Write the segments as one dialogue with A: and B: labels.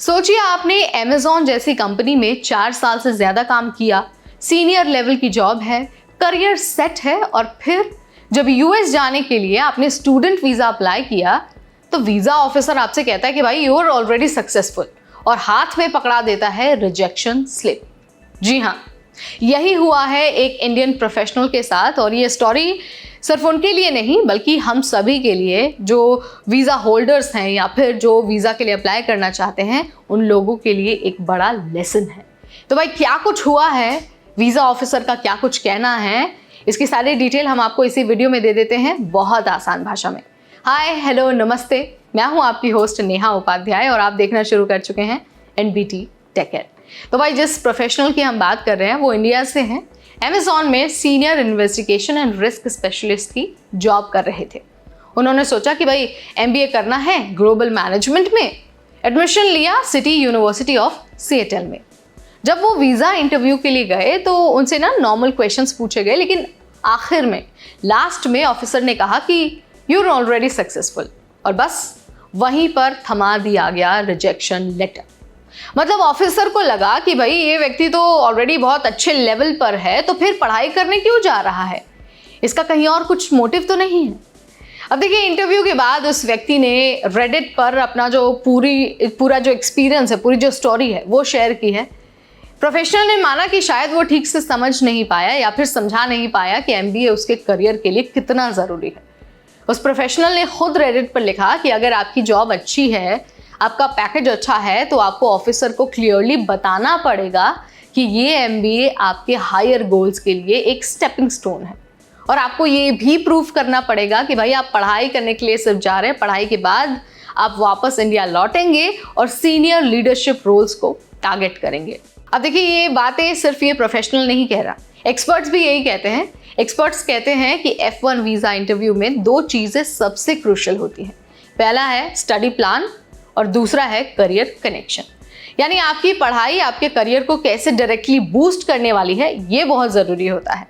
A: सोचिए आपने अमेज़न जैसी कंपनी में 4 साल से ज्यादा काम किया, सीनियर लेवल की जॉब है, करियर सेट है और फिर जब यूएस जाने के लिए आपने स्टूडेंट वीजा अप्लाई किया तो वीजा ऑफिसर आपसे कहता है कि भाई यू आर ऑलरेडी सक्सेसफुल और हाथ में पकड़ा देता है रिजेक्शन स्लिप। जी हाँ, यही हुआ है एक इंडियन प्रोफेशनल के साथ और ये स्टोरी सिर्फ उनके लिए नहीं बल्कि हम सभी के लिए जो वीज़ा होल्डर्स हैं या फिर जो वीज़ा के लिए अप्लाई करना चाहते हैं उन लोगों के लिए एक बड़ा लेसन है। तो भाई क्या कुछ हुआ है, वीज़ा ऑफिसर का क्या कुछ कहना है, इसकी सारी डिटेल हम आपको इसी वीडियो में दे देते हैं बहुत आसान भाषा में। हाय हेलो नमस्ते, मैं हूँ आपकी होस्ट नेहा उपाध्याय और आप देखना शुरू कर चुके हैं एनबीटी टेक। तो भाई जिस प्रोफेशनल की हम बात कर रहे हैं वो इंडिया से हैं, अमेज़न में senior investigation and risk specialist की जॉब कर रहे थे। उन्होंने सोचा कि भाई एमबीए करना है ग्लोबल मैनेजमेंट में, एडमिशन लिया सिटी यूनिवर्सिटी ऑफ सिएटल में। जब वो वीज़ा इंटरव्यू के लिए गए तो उनसे ना नॉर्मल क्वेश्चंस पूछे गए, लेकिन आखिर में लास्ट में ऑफिसर ने कहा कि यू आर ऑलरेडी सक्सेसफुल और बस वहीं पर थमा दिया गया रिजेक्शन लेटर। मतलब ऑफिसर को लगा कि भाई ये व्यक्ति तो ऑलरेडी बहुत अच्छे लेवल पर है तो फिर पढ़ाई करने क्यों जा रहा है, इसका कहीं और कुछ मोटिव तो नहीं है। अब देखिए, इंटरव्यू के बाद उस व्यक्ति ने रेडिट पर अपना जो पूरा जो एक्सपीरियंस है, पूरी जो स्टोरी है वो शेयर की है। प्रोफेशनल ने माना कि शायद वो ठीक से समझ नहीं पाया या फिर समझा नहीं पाया कि एमबीए उसके करियर के लिए कितना ज़रूरी है। उस प्रोफेशनल ने खुद रेडिट पर लिखा कि अगर आपकी जॉब अच्छी है, आपका पैकेज अच्छा है तो आपको ऑफिसर को क्लियरली बताना पड़ेगा कि ये एमबीए आपके हायर गोल्स के लिए एक स्टेपिंग स्टोन है और आपको ये भी प्रूव करना पड़ेगा कि भाई आप पढ़ाई करने के लिए सिर्फ जा रहे हैं, पढ़ाई के बाद आप वापस इंडिया लौटेंगे और सीनियर लीडरशिप रोल्स को टारगेट करेंगे। अब देखिए, ये बातें सिर्फ ये प्रोफेशनल नहीं कह रहा, एक्सपर्ट्स भी यही कहते हैं। एक्सपर्ट्स कहते हैं कि F1 वीज़ा इंटरव्यू में 2 चीज़ें सबसे क्रूशियल होती हैं। पहला है स्टडी प्लान और दूसरा है करियर कनेक्शन, यानी आपकी पढ़ाई आपके करियर को कैसे डायरेक्टली बूस्ट करने वाली है, ये बहुत ज़रूरी होता है।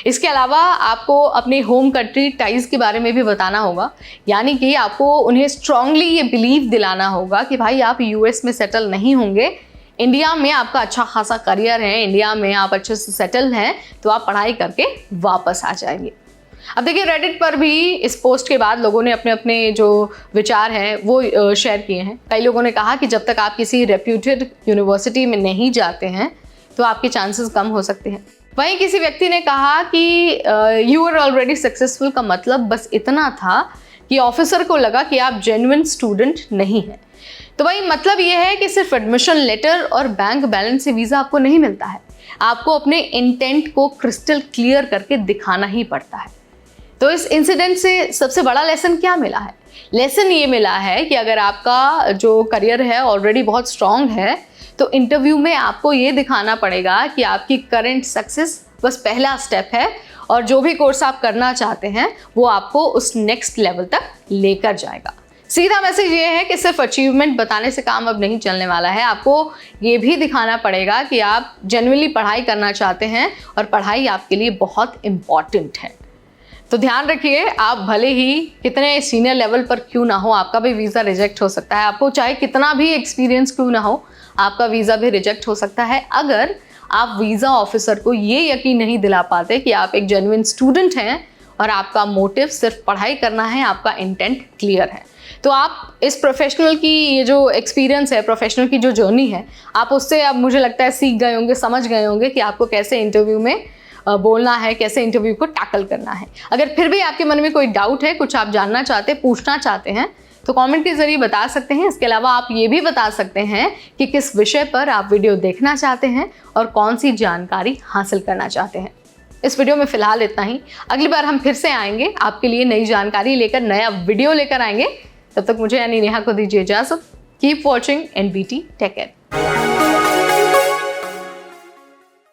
A: इसके अलावा आपको अपने होम कंट्री टाइज के बारे में भी बताना होगा, यानी कि आपको उन्हें स्ट्रांगली ये बिलीव दिलाना होगा कि भाई आप यूएस में सेटल नहीं होंगे, इंडिया में आपका अच्छा खासा करियर है, इंडिया में आप अच्छे से सेटल हैं तो आप पढ़ाई करके वापस आ जाएंगे। अब देखिए, रेडिट पर भी इस पोस्ट के बाद लोगों ने अपने अपने जो विचार हैं वो शेयर किए हैं। कई लोगों ने कहा कि जब तक आप किसी रेप्यूटेड यूनिवर्सिटी में नहीं जाते हैं तो आपके चांसेस कम हो सकते हैं। वहीं किसी व्यक्ति ने कहा कि यू आर ऑलरेडी सक्सेसफुल का मतलब बस इतना था कि ऑफिसर को लगा कि आप जेन्युइन स्टूडेंट नहीं हैं। तो भाई मतलब ये है कि सिर्फ एडमिशन लेटर और बैंक बैलेंस से वीज़ा आपको नहीं मिलता है, आपको अपने इंटेंट को क्रिस्टल क्लियर करके दिखाना ही पड़ता है। तो इस इंसिडेंट से सबसे बड़ा लेसन क्या मिला है? लेसन ये मिला है कि अगर आपका जो करियर है ऑलरेडी बहुत स्ट्रांग है तो इंटरव्यू में आपको ये दिखाना पड़ेगा कि आपकी करंट सक्सेस बस पहला स्टेप है और जो भी कोर्स आप करना चाहते हैं वो आपको उस नेक्स्ट लेवल तक लेकर जाएगा। सीधा मैसेज ये है कि सिर्फ अचीवमेंट बताने से काम अब नहीं चलने वाला है, आपको ये भी दिखाना पड़ेगा कि आप जेन्युइनली पढ़ाई करना चाहते हैं और पढ़ाई आपके लिए बहुत इम्पॉर्टेंट है। तो ध्यान रखिए, आप भले ही कितने सीनियर लेवल पर क्यों ना हो, आपका भी वीज़ा रिजेक्ट हो सकता है। आपको चाहे कितना भी एक्सपीरियंस क्यों ना हो, आपका वीज़ा भी रिजेक्ट हो सकता है अगर आप वीज़ा ऑफिसर को ये यकीन नहीं दिला पाते कि आप एक जेन्युइन स्टूडेंट हैं और आपका मोटिव सिर्फ पढ़ाई करना है, आपका इंटेंट क्लियर है। तो आप इस प्रोफेशनल की ये जो एक्सपीरियंस है, प्रोफेशनल की जो जर्नी है, आप उससे अब मुझे लगता है सीख गए होंगे, समझ गए होंगे कि आपको कैसे इंटरव्यू में बोलना है, कैसे इंटरव्यू को टैकल करना है। अगर फिर भी आपके मन में कोई डाउट है, कुछ आप जानना चाहते, पूछना चाहते हैं तो कमेंट के जरिए बता सकते हैं। इसके अलावा आप ये भी बता सकते हैं कि किस विषय पर आप वीडियो देखना चाहते हैं और कौन सी जानकारी हासिल करना चाहते हैं। इस वीडियो में फिलहाल इतना ही, अगली बार हम फिर से आएंगे आपके लिए नई जानकारी लेकर, नया वीडियो लेकर आएंगे। तब तक मुझे यानी नेहा को दीजिए इजाजत। Keep watching NBT take care.